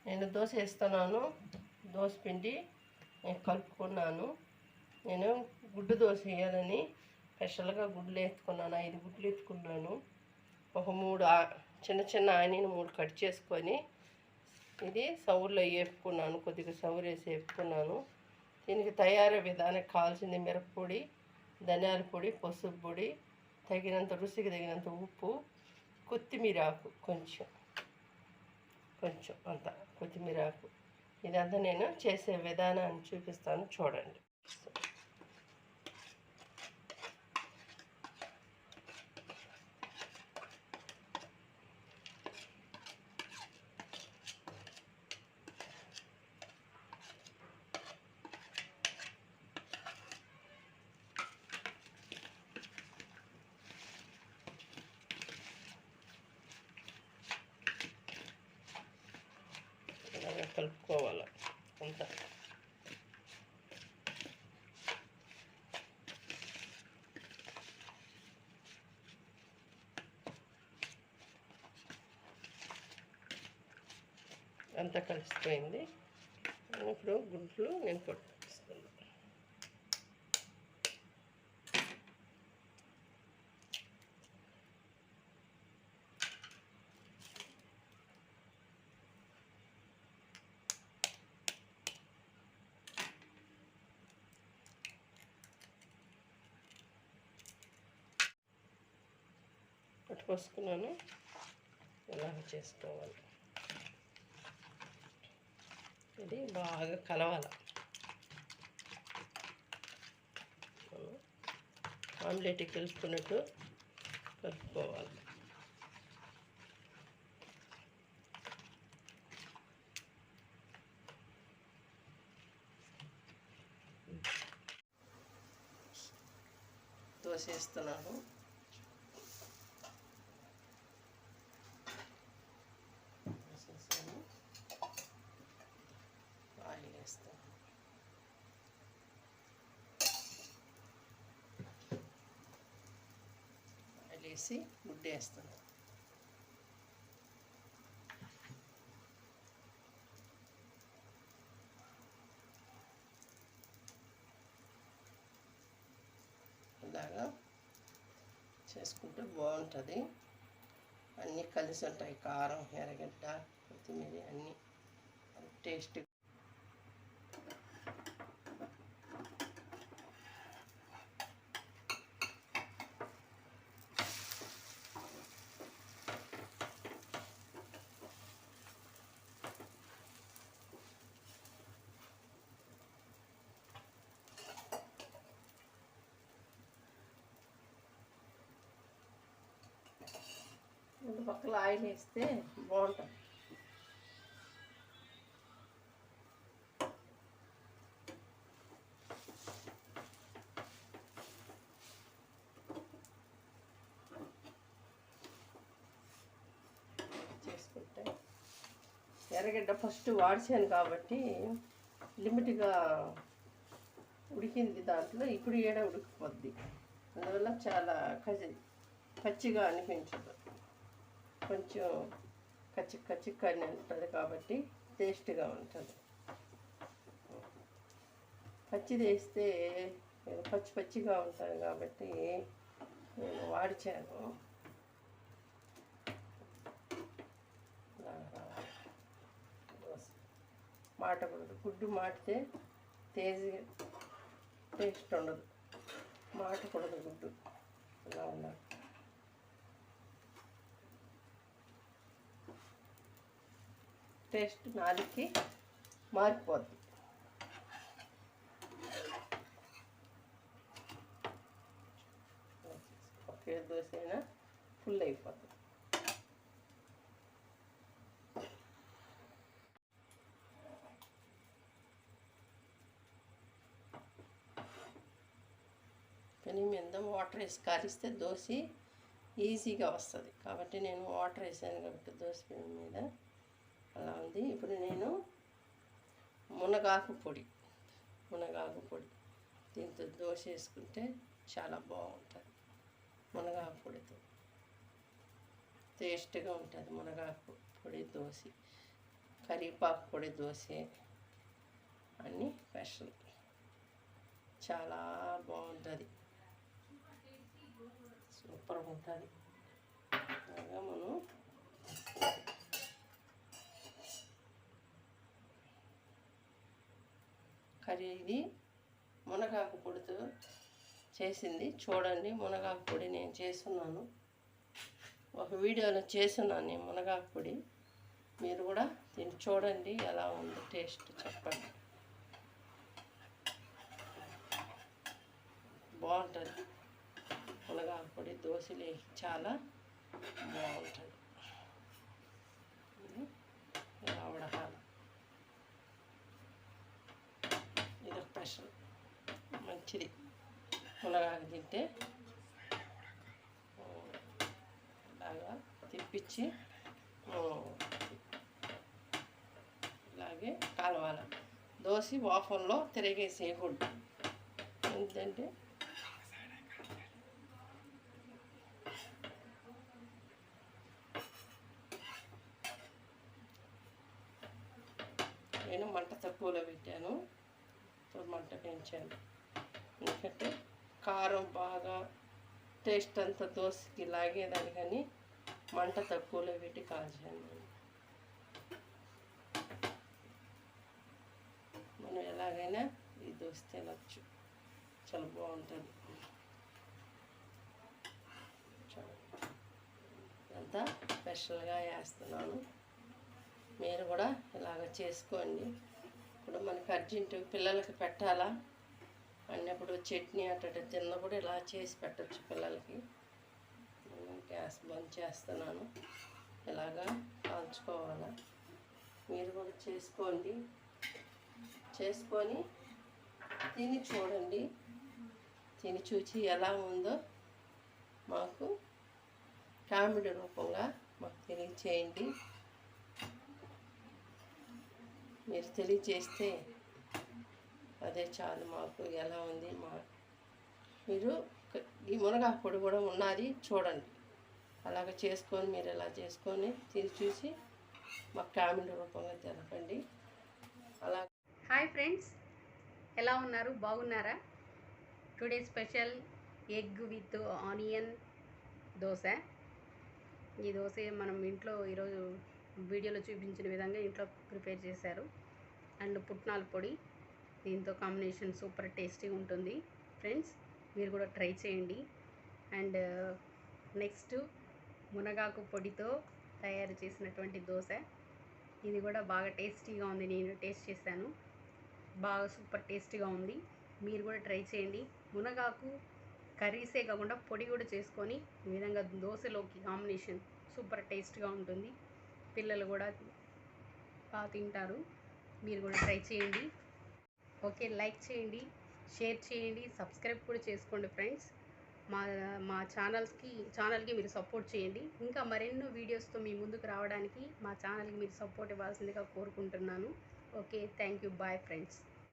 నేను దోశ వేస్తున్నాను. దోశ పిండి నేను కలుపుకున్నాను. నేను గుడ్డు దోశ వేయాలని స్పెషల్గా గుడ్లు ఎత్తుకున్నాను. 5 గుడ్లు ఎత్తుకున్నాను. ఒక 3 చిన్న చిన్న ఆనియన్ 3 కట్ చేసుకొని ఇది సౌరులో వేపుకున్నాను. కొద్దిగా సౌరు వేసి వేపుకున్నాను. దీనికి తయారీ విధానం కావాల్సింది మిరప్పొడి, ధనియాల పొడి, పసుపు పొడి, తగినంత రుచికి తగినంత ఉప్పు, కొత్తిమీర ఆకు కొంచెం అంత కొత్తిమీర ఆకు. ఇదంతా నేను చేసే విధానాన్ని చూపిస్తాను, చూడండి. కలుపుకోవాలి అంతా. అంతా కలిసిపోయింది. ఇప్పుడు గుడ్లు నేను కొట్టిస్తున్నాను. పోసుకున్నాను. ఇలాగ చేసుకోవాలి. ఇది బాగా కలవాలి. ఆమ్లెట్ కలుపుకున్నట్టు కలుపుకోవాలి. దోశ వేస్తున్నాను. ఆయిల్ వేస్తాను. ఆయిల్ వేసి గుడ్డ వేస్తాను. ఇలాగా చేసుకుంటే బాగుంటుంది. అన్నీ కలిసి ఉంటాయి. కారం, ఎర్రగడ్డ, కొత్తిమీర అన్నీ టేస్ట్. రెండు పక్కల ఆయిల్ వేస్తే బాగుంటుంది. చేసుకుంటే ఎర్రగడ్డ ఫస్ట్ వాడిచాను కాబట్టి లిమిట్గా ఉడికింది. దాంట్లో ఇప్పుడు ఉడికిపోద్ది. అందువల్ల చాలా పచ్చిగా అనిపించదు. కొంచెం కచ్చిగా ఉంటుంది కాబట్టి టేస్ట్గా ఉంటుంది. పచ్చిది వేస్తే పచ్చిగా ఉంటుంది కాబట్టి నేను వాడిచాను. మాటకూడదు. గుడ్డు మాటితే టేస్ట్ ఉండదు. మాటకూడదు గుడ్డు. ఇలా ఉండాలి. టేస్ట్ నాలుగుకి మారిపోద్ది. ఒకే దోశ అయినా ఫుల్ అయిపోద్ది. కానీ మీద వాటర్ వేసి కారిస్తే దోశ ఈజీగా వస్తుంది. కాబట్టి నేను వాటర్ వేసాను కాబట్టి దోశ మీద అలా ఉంది. ఇప్పుడు నేను మునగాకు పొడి దీంతో దోశ వేసుకుంటే చాలా బాగుంటుంది. మునగాకు పొడితో టేస్ట్గా ఉంటుంది. మునగాకు పొడి దోశ కరివేపాకు పొడి దోశ అన్నీ స్పెషల్, చాలా బాగుంటుంది, సూపర్గా ఉంటుంది. అలాగా మనం ఇది మునగాకు పొడితో చేసింది చూడండి. మునగాకు పొడి నేను చేస్తున్నాను, ఒక వీడియోలో చేస్తున్నాను నేను మునగాకు పొడి. మీరు కూడా దీన్ని చూడండి, ఎలా ఉంది టేస్ట్ చెప్పండి. బాగుంటుంది మునగాకు పొడి దోశలే, చాలా బాగుంటుంది. ఇలా ఉడకాలి, ఇది స్పెషల్, మంచిది. మునగాకు తింటే ఇలాగా తిప్పించి ఇలాగే కాలవాలి. దోశ వాఫన్లో తిరిగేసేయకూడదు, ఎందుకంటే నేను మంట తక్కువలో పెట్టాను, ఇప్పుడు మంట పెంచాను. ఎందుకంటే కారం బాగా టేస్ట్ అంతా దోశకి లాగేదానికని మంట తక్కువలో పెట్టి కాల్చాను. మనం ఎలాగైనా ఈ దోశ తినచ్చు, చాలా బాగుంటుంది. అంతా స్పెషల్గా వేస్తున్నాను, మీరు కూడా ఇలాగ చేసుకోండి. ఇప్పుడు మనకి అర్జెంటు పిల్లలకి పెట్టాలా అన్నప్పుడు చట్నీ అట్ట తిన్నప్పుడు ఇలా చేసి పెట్టచ్చు పిల్లలకి. గ్యాస్ బంద్ చేస్తున్నాను, ఇలాగా కాల్చుకోవాలా. మీరు కూడా చేసుకోండి, చేసుకొని తిని చూడండి. తిని చూసి ఎలా ఉందో మాకు కామెడీ రూపంగా మాకు తెలియచేయండి. మీరు తెలియచేస్తే అదే చాలు మాకు. ఎలా ఉంది మీరు ఈ మునగాకు పొడి కూడా ఉన్నది చూడండి, అలాగ చేసుకొని మీరు ఎలా చేసుకొని తిని చూసి మాకు కామెంట్ రూపంగా తెలపండి. అలా హాయ్ ఫ్రెండ్స్, ఎలా ఉన్నారు? బాగున్నారా? Today special egg with onion dosa. ఈ దోశ మనం ఇంట్లో ఈరోజు వీడియోలో చూపించిన విధంగా ఇంట్లో ప్రిపేర్ చేశారు. అండ్ పుట్నాల పొడి, దీంతో కాంబినేషన్ సూపర్ టేస్టీగా ఉంటుంది ఫ్రెండ్స్, మీరు కూడా ట్రై చేయండి. అండ్ నెక్స్ట్ మునగాకు పొడితో తయారు చేసినటువంటి దోశ, ఇది కూడా బాగా టేస్టీగా ఉంది. నేను టేస్ట్ చేశాను, బాగా సూపర్ టేస్టీగా ఉంది. మీరు కూడా ట్రై చేయండి. మునగాకు కర్రీసే కాకుండా పొడి కూడా చేసుకొని ఈ విధంగా దోశలోకి కాంబినేషన్ సూపర్ టేస్ట్గా ఉంటుంది. పిల్లలు కూడా బాగా తింటారు, మీరు కూడా ట్రై చేయండి. ఓకే, లైక్ చేయండి, షేర్ చేయండి, సబ్స్క్రైబ్ కూడా చేసుకోండి ఫ్రెండ్స్. మా ఛానల్కి మీరు సపోర్ట్ చేయండి. ఇంకా మరెన్నో వీడియోస్తో మీ ముందుకు రావడానికి మా ఛానల్కి మీరు సపోర్ట్ ఇవ్వాల్సిందిగా కోరుకుంటున్నాను. Okay, thank you, bye friends.